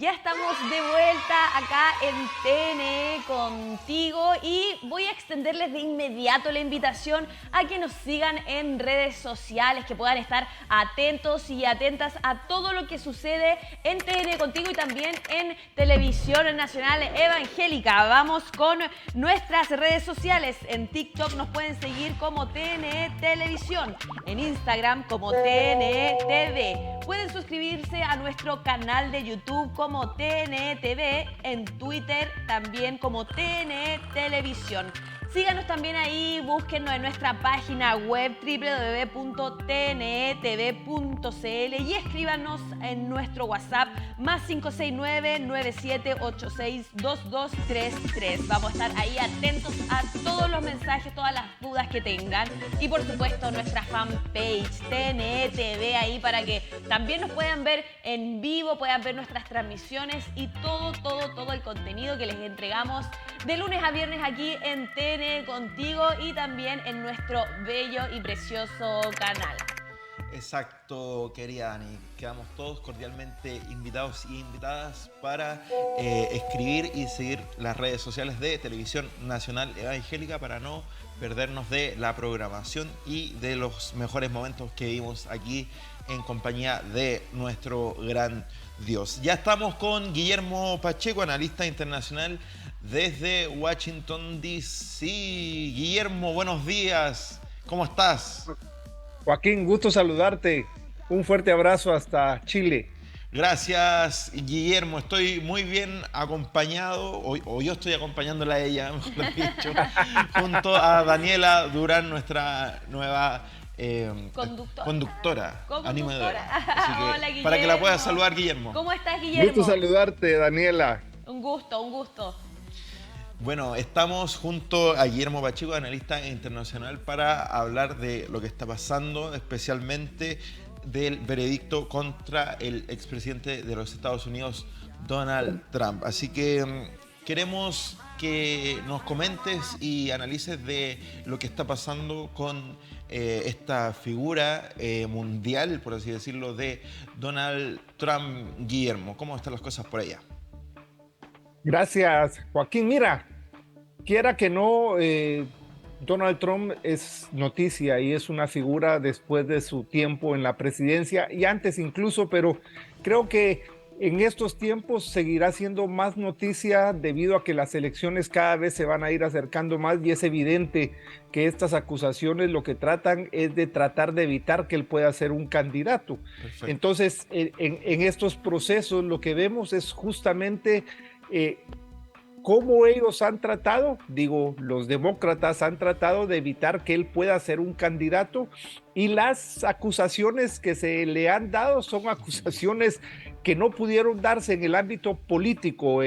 Ya estamos de vuelta acá en TNE contigo y voy a extenderles de inmediato la invitación a que nos sigan en redes sociales, que puedan estar atentos y atentas a todo lo que sucede en TNE contigo y también en Televisión Nacional Evangélica. Vamos con nuestras redes sociales. En TikTok nos pueden seguir como TNE Televisión, en Instagram como TNE TV. Pueden suscribirse a nuestro canal de YouTube como TNE TV, en Twitter también como TNE Televisión. Síganos también ahí, búsquennos en nuestra página web www.tnetv.cl y escríbanos en nuestro WhatsApp más 569-9786-2233. Vamos a estar ahí atentos a todos los mensajes, todas las dudas que tengan y por supuesto nuestra fanpage TNE TV ahí para que también nos puedan ver en vivo, puedan ver nuestras transmisiones y todo el contenido que les entregamos de lunes a viernes aquí en TNE contigo y también en nuestro bello y precioso canal. Exacto, querida Dani. Quedamos todos cordialmente invitados y invitadas para escribir y seguir las redes sociales de Televisión Nacional Evangélica para no perdernos de la programación y de los mejores momentos que vimos aquí en compañía de nuestro gran Dios. Ya estamos con Guillermo Pacheco, analista internacional desde Washington, D.C. Guillermo, buenos días. ¿Cómo estás? Joaquín, gusto saludarte. Un fuerte abrazo hasta Chile. Gracias, Guillermo. Estoy muy bien acompañado, o yo estoy acompañándola a ella, mejor dicho, junto a Daniela Durán, nuestra nueva conductora, animadora. Así que, Hola, Guillermo. para que la puedas saludar, Guillermo. ¿Cómo estás, Guillermo? Gusto saludarte, Daniela. Un gusto, un gusto. Bueno, estamos junto a Guillermo Pacheco, analista internacional, para hablar de lo que está pasando, especialmente del veredicto contra el expresidente de los Estados Unidos, Donald Trump. Así que queremos que nos comentes y analices de lo que está pasando con esta figura mundial, por así decirlo, de Donald Trump. Guillermo, ¿cómo están las cosas por allá? Gracias, Joaquín. Mira, quiera que no, Donald Trump es noticia y es una figura después de su tiempo en la presidencia y antes incluso, pero creo que en estos tiempos seguirá siendo más noticia debido a que las elecciones cada vez se van a ir acercando más y es evidente que estas acusaciones lo que tratan es de tratar de evitar que él pueda ser un candidato. Perfecto. Entonces, en estos procesos lo que vemos es justamente cómo ellos han tratado, digo, los demócratas han tratado de evitar que él pueda ser un candidato y las acusaciones que se le han dado son acusaciones que no pudieron darse en el ámbito político,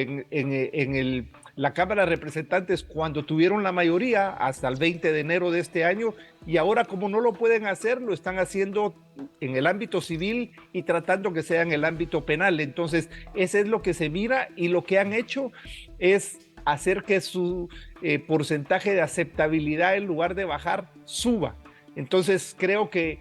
la Cámara de Representantes cuando tuvieron la mayoría hasta el 20 de enero de este año y ahora como no lo pueden hacer, lo están haciendo en el ámbito civil y tratando que sea en el ámbito penal. Entonces, ese es lo que se mira y lo que han hecho es hacer que su porcentaje de aceptabilidad en lugar de bajar suba. Entonces creo que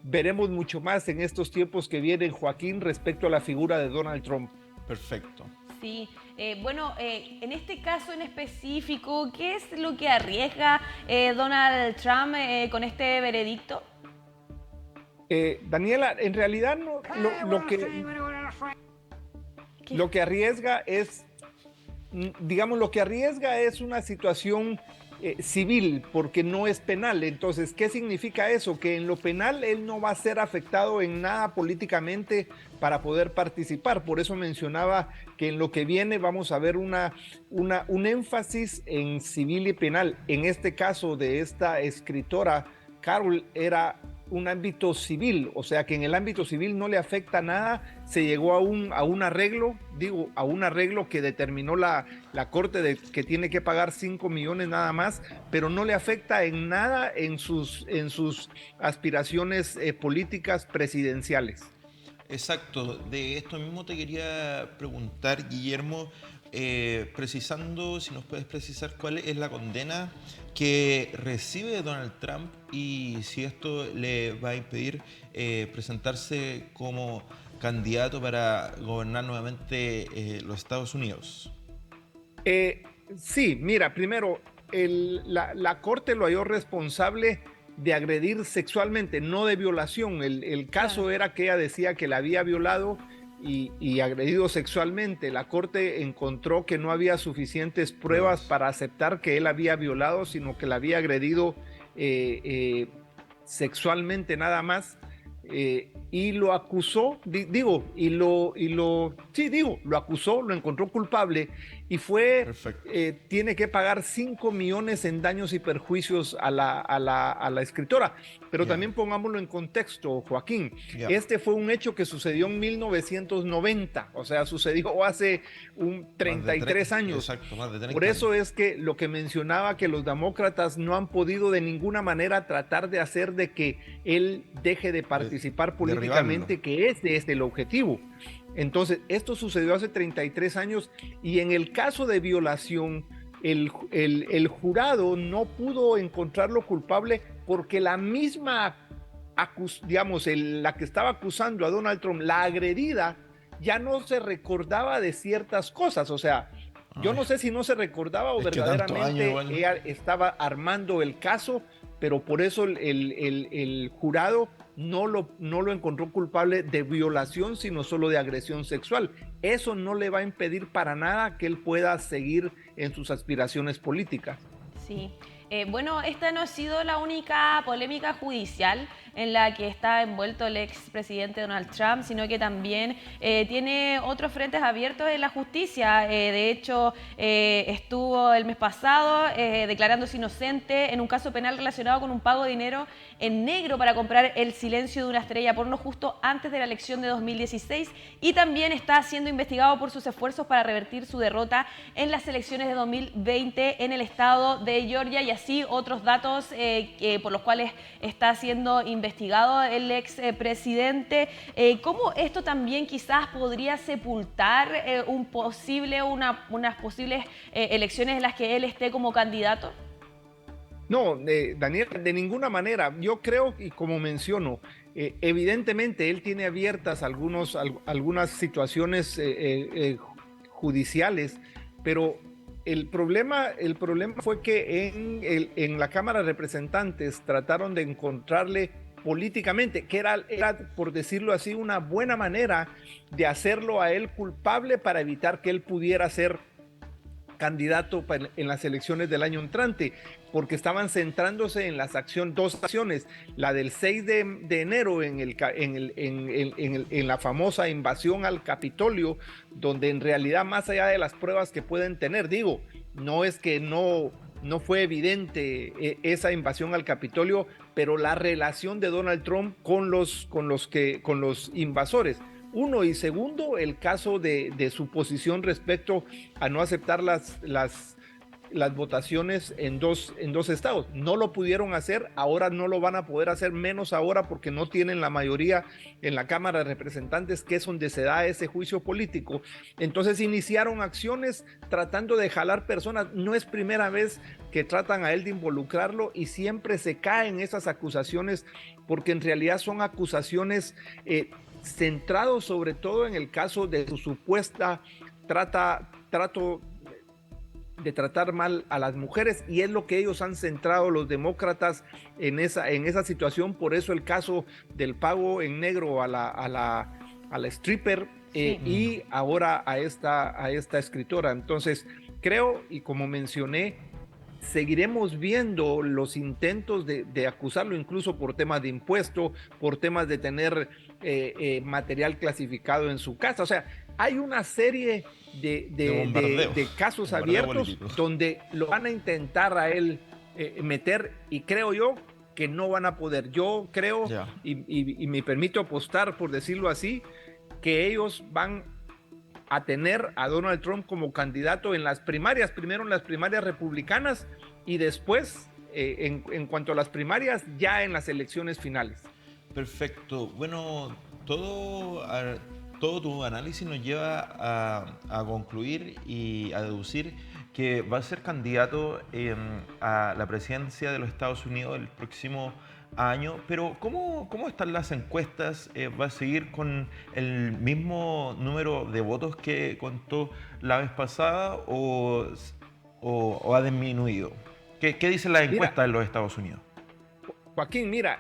veremos mucho más en estos tiempos que vienen, Joaquín, respecto a la figura de Donald Trump. Perfecto. Sí, en este caso en específico, ¿qué es lo que arriesga Donald Trump con este veredicto? Daniela, en realidad lo que arriesga es, digamos, lo que arriesga es una situación civil, porque no es penal. Entonces, ¿qué significa eso? Que en lo penal él no va a ser afectado en nada políticamente para poder participar. Por eso mencionaba que en lo que viene vamos a ver un énfasis en civil y penal. En este caso de esta escritora, Carol, era un ámbito civil, o sea que en el ámbito civil no le afecta nada, se llegó a un arreglo, a un arreglo que determinó la corte de que tiene que pagar 5 millones nada más, pero no le afecta en nada en sus aspiraciones políticas presidenciales. Exacto, de esto mismo te quería preguntar, Guillermo, precisando, si nos puedes precisar cuál es la condena que recibe Donald Trump y si esto le va a impedir presentarse como candidato para gobernar nuevamente los Estados Unidos? Sí, mira, primero, la Corte lo halló responsable de agredir sexualmente, no de violación. El caso Claro. era que ella decía que la había violado y agredido sexualmente. La Corte encontró que no había suficientes pruebas Pruebas. para aceptar que él había violado, sino que la había agredido sexualmente nada más. Y lo acusó, lo acusó, lo encontró culpable y Perfecto. tiene que pagar 5 millones en daños y perjuicios a la escritora. Pero Ya, también pongámoslo en contexto, Joaquín. ya. Este fue un hecho que sucedió en 1990, o sea, sucedió hace Más de 33 años. exacto, más de Por 30 años. eso es que lo que mencionaba, que los demócratas no han podido de ninguna manera tratar de hacer de que él deje de participar Derribarlo. políticamente, que ese es el objetivo. Entonces, esto sucedió hace 33 años y en el caso de violación, el jurado no pudo encontrarlo culpable porque la misma, digamos, la que estaba acusando a Donald Trump, la agredida, ya no se recordaba de ciertas cosas. O sea, yo Ay, no sé si no se recordaba o es que tantos años verdaderamente igual. ella estaba armando el caso, pero por eso el jurado no lo encontró culpable de violación, sino solo de agresión sexual. Eso no le va a impedir para nada que él pueda seguir en sus aspiraciones políticas. Sí. Bueno, esta no ha sido la única polémica judicial en la que está envuelto el expresidente Donald Trump, sino que también tiene otros frentes abiertos en la justicia. De hecho, estuvo el mes pasado declarándose inocente en un caso penal relacionado con un pago de dinero en negro para comprar el silencio de una estrella porno justo antes de la elección de 2016, y también está siendo investigado por sus esfuerzos para revertir su derrota en las elecciones de 2020 en el estado de Georgia, y así otros datos por los cuales está siendo investigado el expresidente. ¿Cómo esto también quizás podría sepultar unas posibles elecciones en las que él esté como candidato? No, Daniel, de ninguna manera. Yo creo, y como menciono, evidentemente él tiene abiertas algunas situaciones judiciales, pero el problema fue que en la Cámara de Representantes trataron de encontrarle políticamente, que era, por decirlo así, una buena manera de hacerlo a él culpable para evitar que él pudiera ser candidato en las elecciones del año entrante, porque estaban centrándose en dos acciones, la del 6 de enero en la famosa invasión al Capitolio, donde en realidad, más allá de las pruebas que pueden tener, digo, no es que no fue evidente esa invasión al Capitolio, pero la relación de Donald Trump con los invasores. Uno, y segundo, el caso de su posición respecto a no aceptar las votaciones en dos estados. No lo pudieron hacer, ahora no lo van a poder hacer, menos ahora porque no tienen la mayoría en la Cámara de Representantes, que es donde se da ese juicio político. Entonces iniciaron acciones tratando de jalar personas. No es primera vez que tratan a él de involucrarlo y siempre se caen esas acusaciones, porque en realidad son acusaciones centrados sobre todo en el caso de su supuesta trato de tratar mal a las mujeres, y es lo que ellos han centrado los demócratas en esa situación. Por eso el caso del pago en negro a la stripper Sí. y ahora a esta escritora. Entonces creo, y como mencioné, seguiremos viendo los intentos de acusarlo, incluso por temas de impuesto, por temas de tener material clasificado en su casa. O sea, hay una serie de casos abiertos político. donde lo van a intentar a él meter, y creo yo que no van a poder. Yo creo, Ya. y me permito apostar, por decirlo así, que ellos van a tener a Donald Trump como candidato en las primarias, primero en las primarias republicanas y después, en cuanto a las primarias, ya en las elecciones finales. Perfecto. Bueno, todo tu análisis nos lleva a concluir y a deducir que va a ser candidato a la presidencia de los Estados Unidos el próximo año, pero ¿cómo están las encuestas? ¿Va a seguir con el mismo número de votos que contó la vez pasada o ha disminuido? ¿Qué dicen las Mira, encuestas en los Estados Unidos? Joaquín, mira,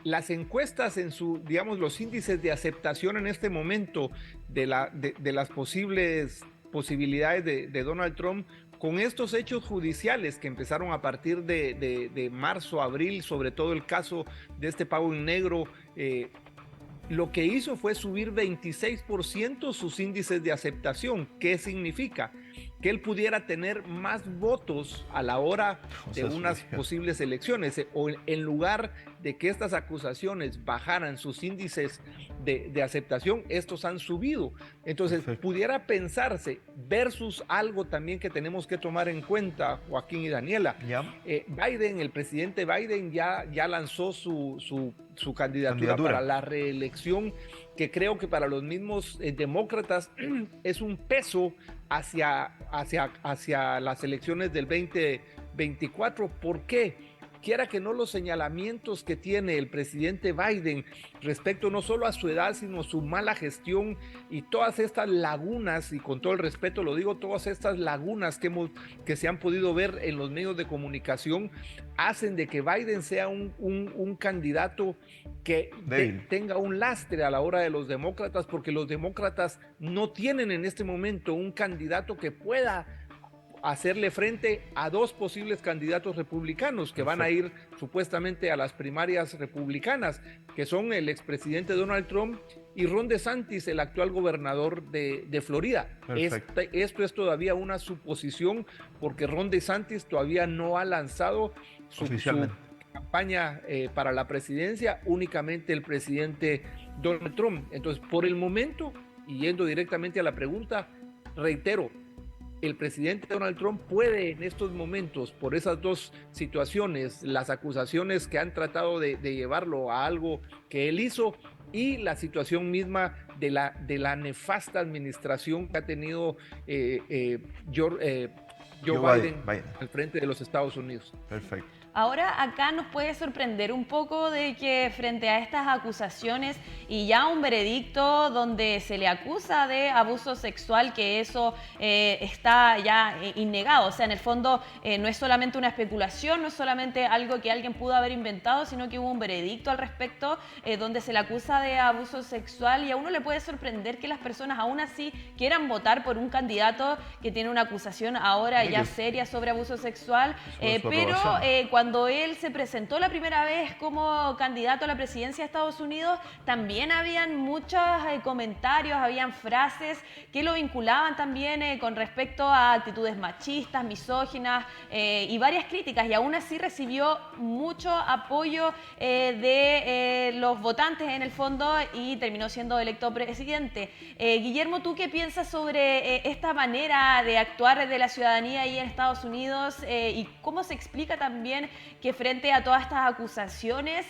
las encuestas en su, digamos, los índices de aceptación en este momento de las posibilidades de Donald Trump con estos hechos judiciales que empezaron a partir de marzo, abril, sobre todo el caso de este pago en negro, lo que hizo fue subir 26% sus índices de aceptación. ¿Qué significa? Que él pudiera tener más votos a la hora de unas posibles elecciones, o en lugar de que estas acusaciones bajaran sus índices de aceptación, estos han subido. Entonces, Perfecto. pudiera pensarse, versus algo también que tenemos que tomar en cuenta, Joaquín y Daniela, ¿Ya? el presidente Biden ya lanzó su candidatura para la reelección, que creo que para los mismos demócratas es un peso hacia las elecciones del 2024. ¿Por qué? Quiera que no, los señalamientos que tiene el presidente Biden respecto no solo a su edad, sino su mala gestión y todas estas lagunas, y con todo el respeto lo digo, todas estas lagunas que se han podido ver en los medios de comunicación, hacen de que Biden sea un candidato que tenga un lastre a la hora de los demócratas, porque los demócratas no tienen en este momento un candidato que pueda hacerle frente a dos posibles candidatos republicanos que van a ir supuestamente a las primarias republicanas, que son el expresidente Donald Trump y Ron DeSantis, el actual gobernador de Florida. Esto es todavía una suposición, porque Ron DeSantis todavía no ha lanzado su campaña para la presidencia, únicamente el presidente Donald Trump. Entonces, por el momento, y yendo directamente a la pregunta, reitero, el presidente Donald Trump puede en estos momentos, por esas dos situaciones, las acusaciones que han tratado de llevarlo a algo que él hizo y la situación misma de la nefasta administración que ha tenido Joe Biden al frente de los Estados Unidos. Perfecto. Ahora acá nos puede sorprender un poco de que frente a estas acusaciones y ya un veredicto donde se le acusa de abuso sexual, que eso está ya innegado. O sea, en el fondo no es solamente una especulación, no es solamente algo que alguien pudo haber inventado, sino que hubo un veredicto al respecto donde se le acusa de abuso sexual, y a uno le puede sorprender que las personas aún así quieran votar por un candidato que tiene una acusación ahora ya seria sobre abuso sexual, pero cuando él se presentó la primera vez como candidato a la presidencia de Estados Unidos, también habían muchos comentarios, habían frases que lo vinculaban también con respecto a actitudes machistas, misóginas y varias críticas, y aún así recibió mucho apoyo de los votantes en el fondo y terminó siendo electo presidente. Guillermo, ¿tú qué piensas sobre esta manera de actuar de la ciudadanía ahí en Estados Unidos y cómo se explica también que frente a todas estas acusaciones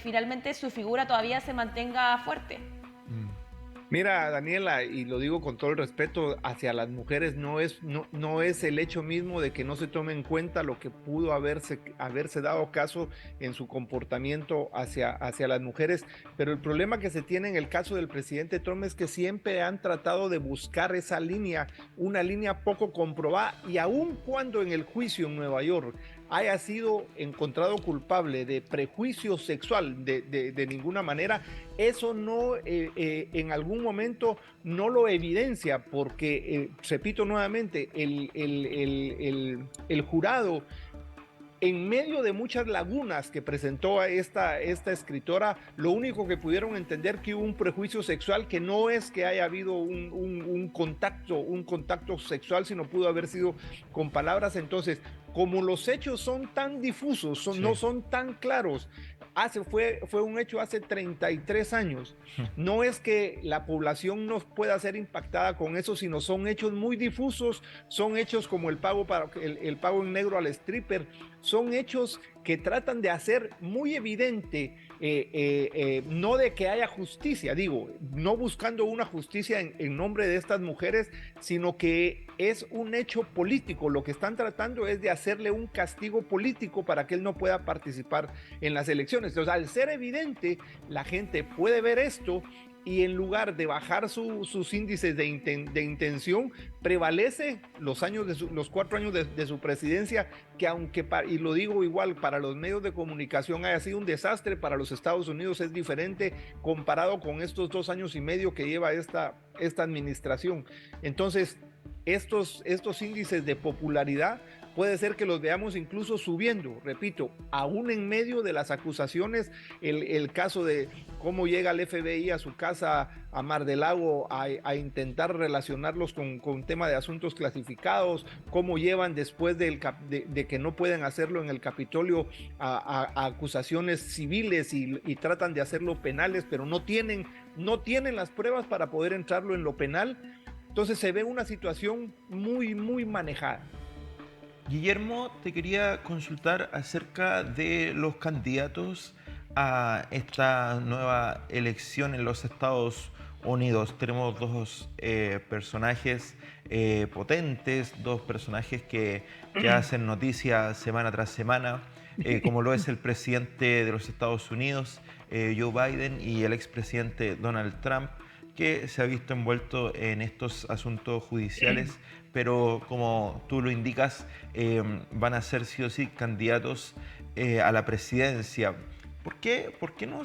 finalmente su figura todavía se mantenga fuerte? Mira, Daniela, y lo digo con todo el respeto hacia las mujeres, no es el hecho mismo de que no se tome en cuenta lo que pudo haberse dado caso en su comportamiento hacia las mujeres, pero el problema que se tiene en el caso del presidente Trump es que siempre han tratado de buscar esa línea, una línea poco comprobada, y aun cuando en el juicio en Nueva York haya sido encontrado culpable de prejuicio sexual, de ninguna manera, eso no en algún momento no lo evidencia, porque, repito nuevamente, el jurado, en medio de muchas lagunas que presentó a esta escritora, lo único que pudieron entender que hubo un prejuicio sexual, que no es que haya habido un contacto sexual, sino pudo haber sido con palabras. Entonces, como los hechos son tan difusos, no son tan claros, fue un hecho hace 33 años. No es que la población no pueda ser impactada con eso, sino son hechos muy difusos, son hechos como el pago en negro al stripper, son hechos que tratan de hacer muy evidente, no de que haya justicia, digo, no buscando una justicia en nombre de estas mujeres, sino que es un hecho político. Lo que están tratando es de hacerle un castigo político para que él no pueda participar en las elecciones. Entonces, al ser evidente, la gente puede ver esto y en lugar de bajar sus índices de intención, prevalece los 4 años de su presidencia, que aunque, y lo digo igual, para los medios de comunicación haya sido un desastre, para los Estados Unidos es diferente comparado con estos 2 años y medio que lleva esta administración. Entonces, estos índices de popularidad puede ser que los veamos incluso subiendo, repito, aún en medio de las acusaciones, el caso de cómo llega el FBI a su casa a Mar del Lago a intentar relacionarlos con tema de asuntos clasificados, cómo llevan después de que no pueden hacerlo en el Capitolio a acusaciones civiles y tratan de hacerlo penales, pero no tienen las pruebas para poder entrarlo en lo penal. Entonces se ve una situación muy, muy manejada. Guillermo, te quería consultar acerca de los candidatos a esta nueva elección en los Estados Unidos. Tenemos dos personajes potentes, dos personajes que hacen noticia semana tras semana, como lo es el presidente de los Estados Unidos, Joe Biden, y el expresidente Donald Trump, que se ha visto envuelto en estos asuntos judiciales, pero como tú lo indicas, van a ser sí o sí candidatos a la presidencia. ¿Por qué no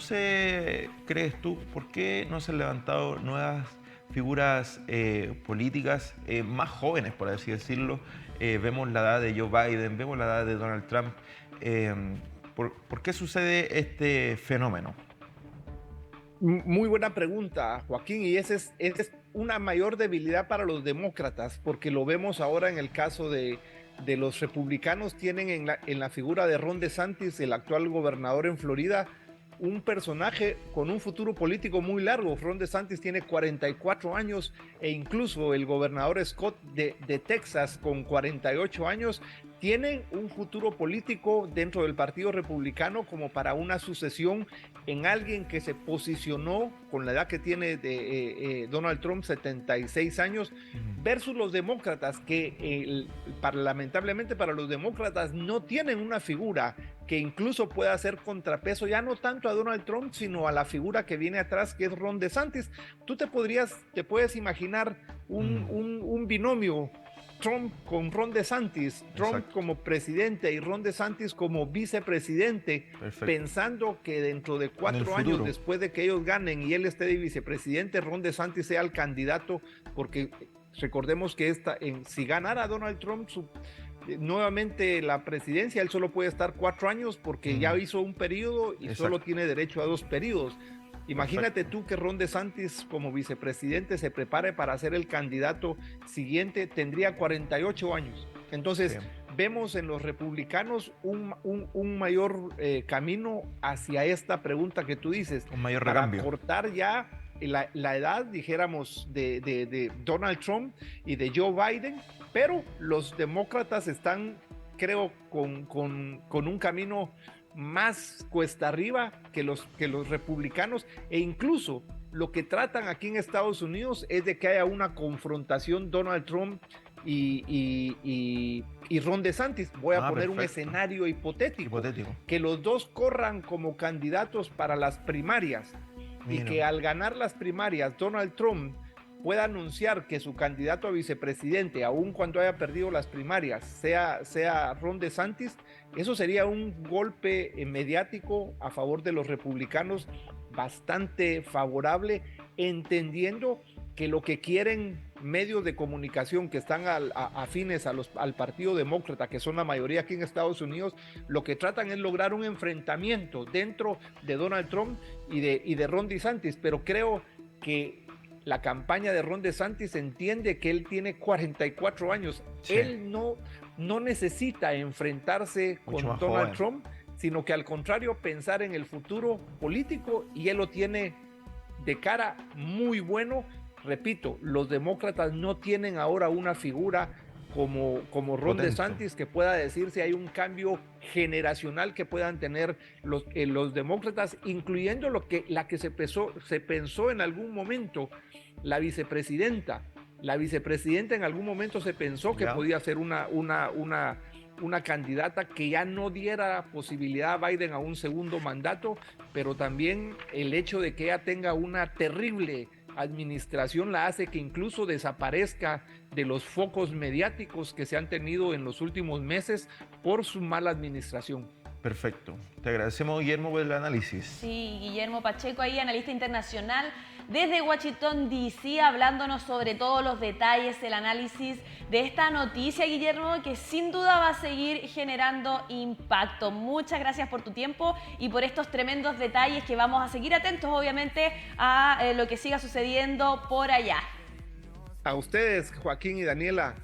crees tú, por qué no se han levantado nuevas figuras políticas más jóvenes, por así decirlo? Vemos la edad de Joe Biden, vemos la edad de Donald Trump. ¿Por qué sucede este fenómeno? Muy buena pregunta, Joaquín, y esa es una mayor debilidad para los demócratas, porque lo vemos ahora en el caso de los republicanos. Tienen en la figura de Ron DeSantis, el actual gobernador en Florida, un personaje con un futuro político muy largo. Ron DeSantis tiene 44 años e incluso el gobernador Scott de Texas, con 48 años, tienen un futuro político dentro del Partido Republicano como para una sucesión en alguien que se posicionó con la edad que tiene Donald Trump, 76 años, versus los demócratas, que lamentablemente para los demócratas no tienen una figura que incluso pueda hacer contrapeso, ya no tanto a Donald Trump, sino a la figura que viene atrás, que es Ron DeSantis. Tú te puedes imaginar un binomio, Trump con Ron DeSantis, Trump Exacto. como presidente y Ron DeSantis como vicepresidente. Perfecto. Pensando que dentro de 4 años después de que ellos ganen y él esté de vicepresidente, Ron DeSantis sea el candidato, porque recordemos que si ganara Donald Trump nuevamente la presidencia, él solo puede estar 4 años porque ya hizo un periodo y Exacto. solo tiene derecho a 2 periodos. Imagínate tú que Ron DeSantis como vicepresidente se prepare para ser el candidato siguiente, tendría 48 años. Entonces, vemos en los republicanos un mayor camino hacia esta pregunta que tú dices. Un mayor para recambio. cortar ya la edad, dijéramos, de Donald Trump y de Joe Biden, pero los demócratas están, creo, con un camino más cuesta arriba que los republicanos, e incluso lo que tratan aquí en Estados Unidos es de que haya una confrontación Donald Trump y Ron DeSantis. Voy a poner un escenario hipotético, que los dos corran como candidatos para las primarias. Mira. Y que al ganar las primarias Donald Trump pueda anunciar que su candidato a vicepresidente, aun cuando haya perdido las primarias, sea Ron DeSantis. Eso sería un golpe mediático a favor de los republicanos bastante favorable, entendiendo que lo que quieren medios de comunicación que están afines al Partido Demócrata, que son la mayoría aquí en Estados Unidos, lo que tratan es lograr un enfrentamiento dentro de Donald Trump y de Ron DeSantis, pero creo que la campaña de Ron DeSantis entiende que él tiene 44 años. Sí. Él no necesita enfrentarse mucho con Donald Trump, sino que al contrario, pensar en el futuro político, y él lo tiene de cara muy bueno. Repito, los demócratas no tienen ahora una figura como Ron Potente. DeSantis, que pueda decir si hay un cambio generacional que puedan tener los demócratas, incluyendo la que se pensó en algún momento, la vicepresidenta. La vicepresidenta en algún momento se pensó que podía ser una candidata que ya no diera posibilidad a Biden a un segundo mandato, pero también el hecho de que ella tenga una terrible administración la hace que incluso desaparezca de los focos mediáticos que se han tenido en los últimos meses por su mala administración. Perfecto. Te agradecemos, Guillermo, por el análisis. Sí, Guillermo Pacheco ahí, analista internacional desde Washington, D.C., hablándonos sobre todos los detalles, el análisis de esta noticia, Guillermo, que sin duda va a seguir generando impacto. Muchas gracias por tu tiempo y por estos tremendos detalles que vamos a seguir atentos, obviamente, a lo que siga sucediendo por allá. A ustedes, Joaquín y Daniela.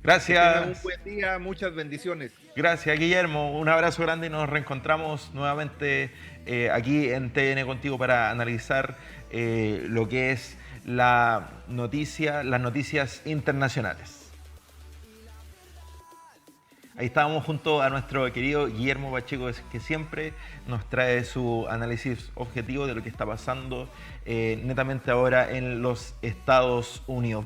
Gracias. Que tengan un buen día, muchas bendiciones. Gracias, Guillermo. Un abrazo grande y nos reencontramos nuevamente aquí en TN Contigo para analizar lo que es las noticias internacionales. Ahí estábamos junto a nuestro querido Guillermo Pacheco, que siempre nos trae su análisis objetivo de lo que está pasando netamente ahora en los Estados Unidos.